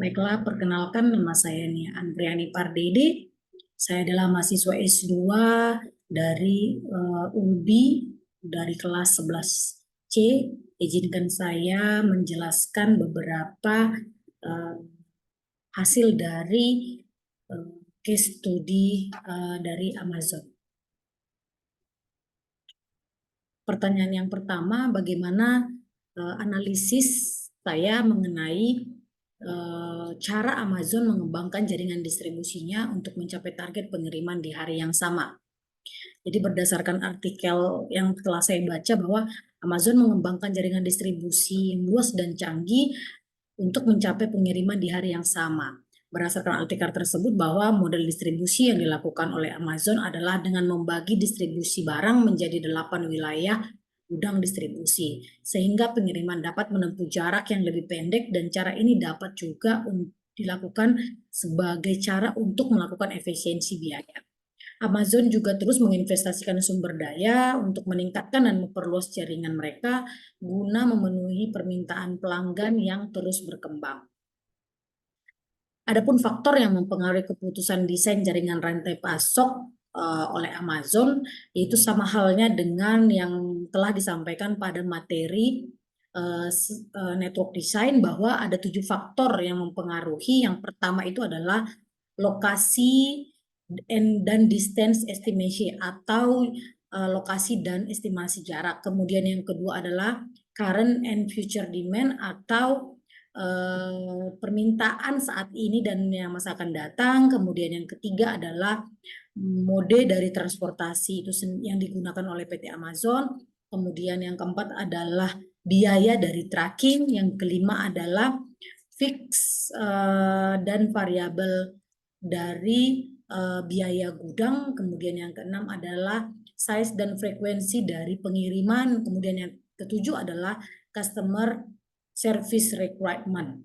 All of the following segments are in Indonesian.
Baiklah, perkenalkan nama saya Nia Andriani Pardede. Saya adalah mahasiswa S2 dari ULBI dari kelas 11C. Izinkan saya menjelaskan beberapa eh, hasil dari eh, case study dari Amazon. Pertanyaan yang pertama, bagaimana analisis saya mengenai cara Amazon mengembangkan jaringan distribusinya untuk mencapai target pengiriman di hari yang sama. Jadi berdasarkan artikel yang telah saya baca bahwa Amazon mengembangkan jaringan distribusi yang luas dan canggih untuk mencapai pengiriman di hari yang sama. Berdasarkan artikel tersebut bahwa model distribusi yang dilakukan oleh Amazon adalah dengan membagi distribusi barang menjadi 8 wilayah gudang distribusi, sehingga pengiriman dapat menempuh jarak yang lebih pendek, dan cara ini dapat juga dilakukan sebagai cara untuk melakukan efisiensi biaya. Amazon juga terus menginvestasikan sumber daya untuk meningkatkan dan memperluas jaringan mereka guna memenuhi permintaan pelanggan yang terus berkembang. Adapun faktor yang mempengaruhi keputusan desain jaringan rantai pasok oleh Amazon, yaitu sama halnya dengan yang telah disampaikan pada materi network design, bahwa ada 7 faktor yang mempengaruhi. Yang pertama itu adalah lokasi dan distance estimation atau lokasi dan estimasi jarak. Kemudian yang kedua adalah current and future demand atau permintaan saat ini dan yang masa akan datang. Kemudian yang ketiga adalah mode dari transportasi itu yang digunakan oleh PT Amazon. Kemudian yang keempat adalah biaya dari tracking. Yang kelima adalah fix dan variabel dari biaya gudang. Kemudian yang keenam adalah size dan frekuensi dari pengiriman. Kemudian yang ketujuh adalah customer service requirement.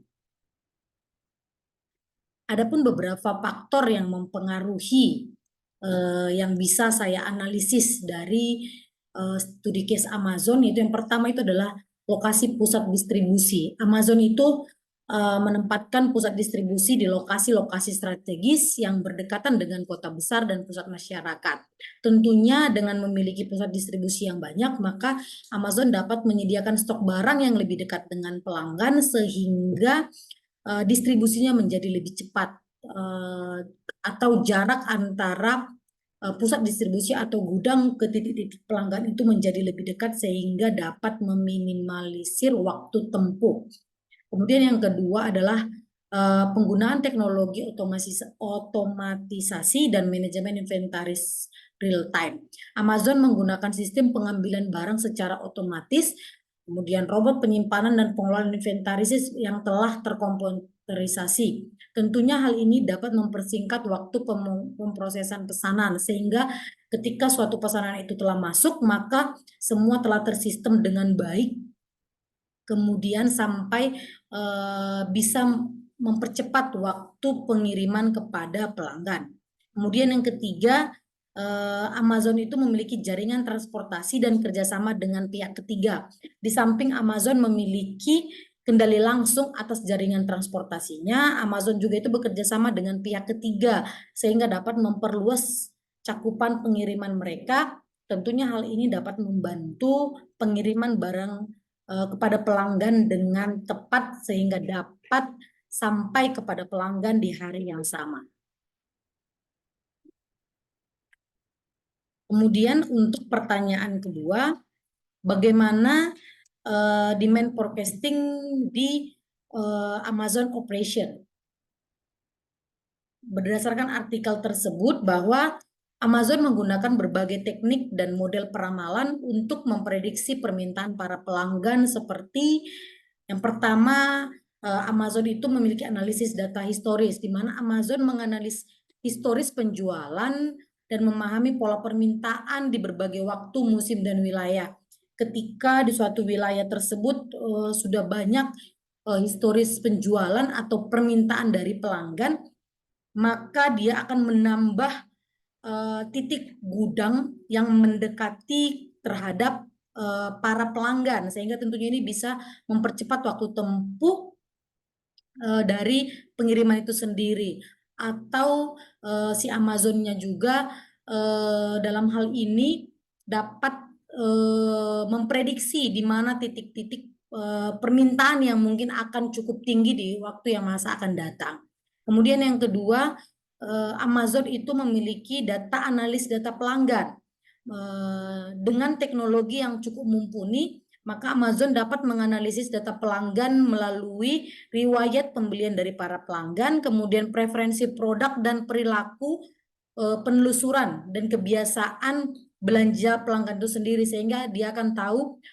Adapun beberapa faktor yang mempengaruhi yang bisa saya analisis dari studi case Amazon, yaitu yang pertama itu adalah lokasi pusat distribusi. Amazon itu menempatkan pusat distribusi di lokasi-lokasi strategis yang berdekatan dengan kota besar dan pusat masyarakat. Tentunya dengan memiliki pusat distribusi yang banyak, maka Amazon dapat menyediakan stok barang yang lebih dekat dengan pelanggan sehingga distribusinya menjadi lebih cepat, atau jarak antara pusat distribusi atau gudang ke titik-titik pelanggan itu menjadi lebih dekat sehingga dapat meminimalisir waktu tempuh. Kemudian yang kedua adalah penggunaan teknologi otomatisasi dan manajemen inventaris real time. Amazon menggunakan sistem pengambilan barang secara otomatis, kemudian robot penyimpanan dan pengelolaan inventaris yang telah terkomputerisasi. Tentunya hal ini dapat mempersingkat waktu pemrosesan pesanan, sehingga ketika suatu pesanan itu telah masuk, maka semua telah tersistem dengan baik, kemudian sampai bisa mempercepat waktu pengiriman kepada pelanggan. Kemudian yang ketiga, Amazon itu memiliki jaringan transportasi dan kerjasama dengan pihak ketiga. Di samping Amazon memiliki kendali langsung atas jaringan transportasinya, Amazon juga itu bekerja sama dengan pihak ketiga sehingga dapat memperluas cakupan pengiriman mereka. Tentunya hal ini dapat membantu pengiriman barang kepada pelanggan dengan tepat sehingga dapat sampai kepada pelanggan di hari yang sama. Kemudian untuk pertanyaan kedua, bagaimana demand forecasting di Amazon Operation? Berdasarkan artikel tersebut bahwa Amazon menggunakan berbagai teknik dan model peramalan untuk memprediksi permintaan para pelanggan, seperti yang pertama, Amazon itu memiliki analisis data historis, di mana Amazon menganalisis historis penjualan dan memahami pola permintaan di berbagai waktu, musim, dan wilayah. Ketika di suatu wilayah tersebut sudah banyak historis penjualan atau permintaan dari pelanggan, maka dia akan menambah titik gudang yang mendekati terhadap para pelanggan, sehingga tentunya ini bisa mempercepat waktu tempuh dari pengiriman itu sendiri, atau si Amazonnya juga dalam hal ini dapat memprediksi di mana titik-titik permintaan yang mungkin akan cukup tinggi di waktu yang masa akan datang. Kemudian yang kedua, Amazon itu memiliki data analis data pelanggan. Dengan teknologi yang cukup mumpuni, maka Amazon dapat menganalisis data pelanggan melalui riwayat pembelian dari para pelanggan, kemudian preferensi produk dan perilaku penelusuran dan kebiasaan belanja pelanggan itu sendiri, sehingga dia akan tahu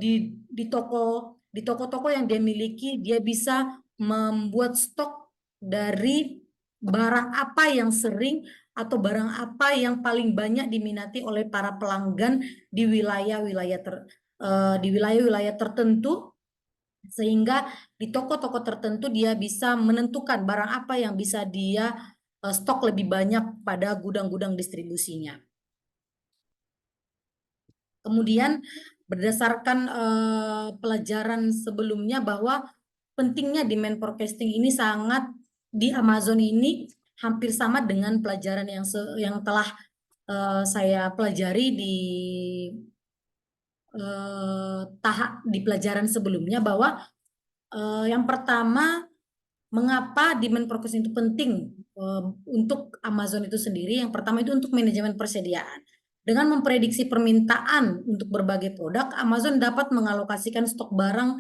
di toko-toko yang dia miliki dia bisa membuat stok dari barang apa yang sering atau barang apa yang paling banyak diminati oleh para pelanggan di wilayah-wilayah tertentu, sehingga di toko-toko tertentu dia bisa menentukan barang apa yang bisa dia stok lebih banyak pada gudang-gudang distribusinya. Kemudian berdasarkan pelajaran sebelumnya bahwa pentingnya demand forecasting ini sangat di Amazon ini hampir sama dengan pelajaran yang telah saya pelajari di pelajaran sebelumnya, bahwa yang pertama, mengapa demand forecasting itu penting untuk Amazon itu sendiri? Yang pertama itu untuk manajemen persediaan. Dengan memprediksi permintaan untuk berbagai produk, Amazon dapat mengalokasikan stok barang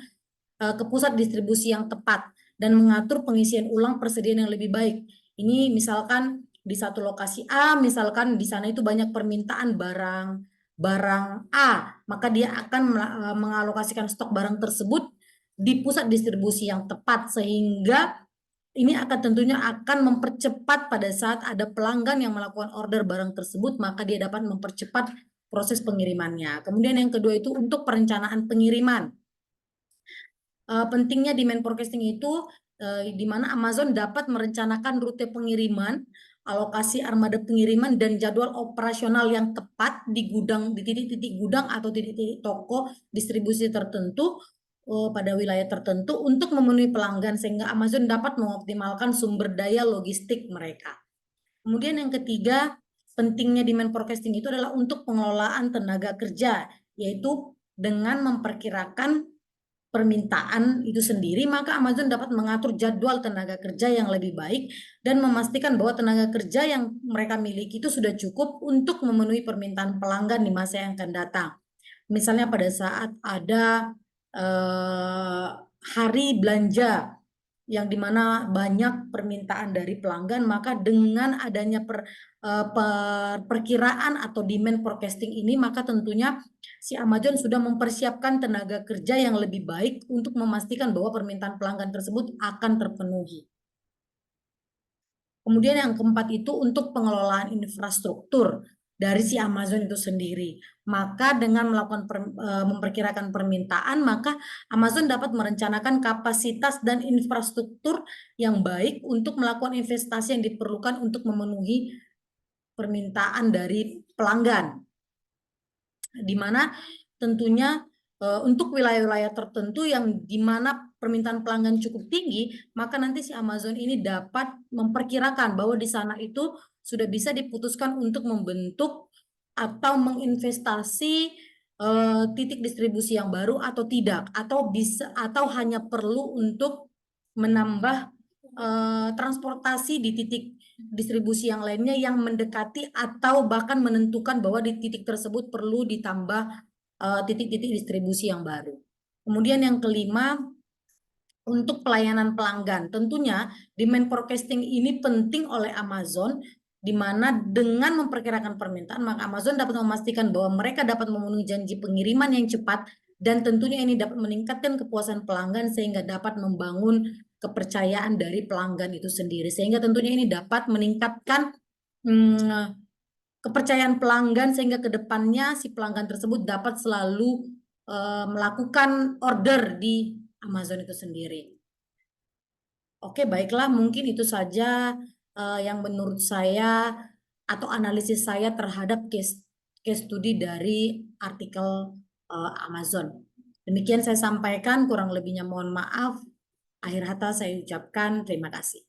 ke pusat distribusi yang tepat dan mengatur pengisian ulang persediaan yang lebih baik. Ini misalkan di satu lokasi A, misalkan di sana itu banyak permintaan barang A, maka dia akan mengalokasikan stok barang tersebut di pusat distribusi yang tepat, sehingga ini tentunya akan mempercepat pada saat ada pelanggan yang melakukan order barang tersebut, maka dia dapat mempercepat proses pengirimannya. Kemudian yang kedua itu untuk perencanaan pengiriman. Pentingnya demand forecasting itu di mana Amazon dapat merencanakan rute pengiriman, alokasi armada pengiriman, dan jadwal operasional yang tepat di titik-titik gudang atau titik-titik toko distribusi tertentu pada wilayah tertentu untuk memenuhi pelanggan, sehingga Amazon dapat mengoptimalkan sumber daya logistik mereka. Kemudian yang ketiga, pentingnya demand forecasting itu adalah untuk pengelolaan tenaga kerja, yaitu dengan memperkirakan permintaan itu sendiri, maka Amazon dapat mengatur jadwal tenaga kerja yang lebih baik dan memastikan bahwa tenaga kerja yang mereka miliki itu sudah cukup untuk memenuhi permintaan pelanggan di masa yang akan datang. Misalnya pada saat ada hari belanja yang dimana banyak permintaan dari pelanggan, maka dengan adanya perkiraan atau demand forecasting ini, maka tentunya si Amazon sudah mempersiapkan tenaga kerja yang lebih baik untuk memastikan bahwa permintaan pelanggan tersebut akan terpenuhi. Kemudian yang keempat itu untuk pengelolaan infrastruktur dari si Amazon itu sendiri. Maka dengan melakukan memperkirakan permintaan, maka Amazon dapat merencanakan kapasitas dan infrastruktur yang baik untuk melakukan investasi yang diperlukan untuk memenuhi permintaan dari pelanggan. Di mana tentunya untuk wilayah-wilayah tertentu yang dimana permintaan pelanggan cukup tinggi, maka nanti si Amazon ini dapat memperkirakan bahwa di sana itu sudah bisa diputuskan untuk membentuk atau menginvestasi titik distribusi yang baru atau tidak, atau hanya perlu untuk menambah transportasi di titik distribusi yang lainnya yang mendekati atau bahkan menentukan bahwa di titik tersebut perlu ditambah titik-titik distribusi yang baru. Kemudian yang kelima, untuk pelayanan pelanggan. Tentunya demand forecasting ini penting oleh Amazon, di mana dengan memperkirakan permintaan, maka Amazon dapat memastikan bahwa mereka dapat memenuhi janji pengiriman yang cepat, dan tentunya ini dapat meningkatkan kepuasan pelanggan sehingga dapat membangun kepercayaan dari pelanggan itu sendiri. Sehingga tentunya ini dapat meningkatkan kepercayaan pelanggan, sehingga kedepannya si pelanggan tersebut dapat selalu melakukan order di Amazon itu sendiri. Oke, baiklah, mungkin itu saja yang menurut saya atau analisis saya terhadap case study dari artikel Amazon. Demikian saya sampaikan, kurang lebihnya mohon maaf. Akhir kata saya ucapkan terima kasih.